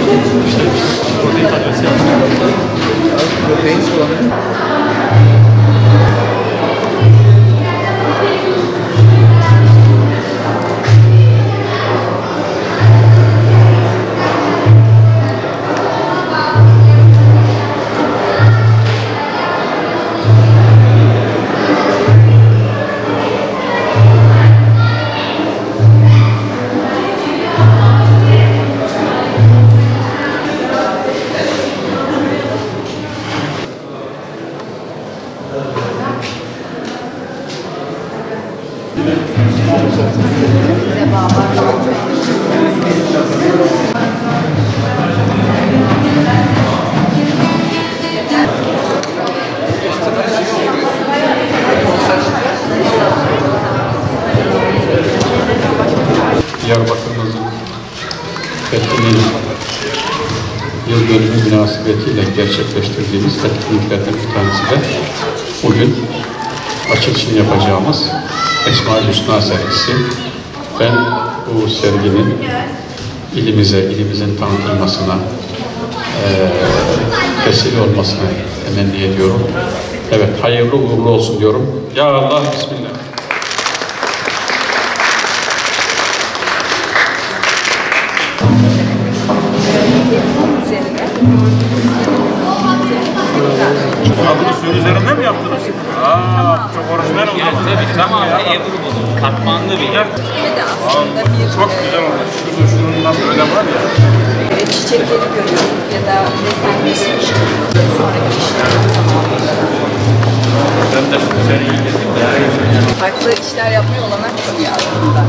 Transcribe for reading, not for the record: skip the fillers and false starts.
İşte protein takviyesi yaptık. Protein kullanıyor. Diyarbakır'ımızın fethinin yıl dönümü münasebetiyle gerçekleştirdiğimiz etkinliklerden bir tanesi de bugün açılışını yapacağımız Esma-ül Hüsna sergisi. Ben bu serginin ilimizin tanıtılmasına, vesile olmasını temenni ediyorum. Evet, hayırlı uğurlu olsun diyorum. Ya Allah, Bismillah. Bunu suyun üzerinde mi yaptınız? Çok orijinal oldu. Yani tabii tamamen Ebru'nun katmanlı bir yer. Çok güzel olmuş. Şundan böyle var ya. Çiçekleri görüyorum ya da desenleşmiş sonraki işleri tamamlıyorlar. Ben de seni iyi dedim. Farklı işler yapmaya olanak çok iyi aslında.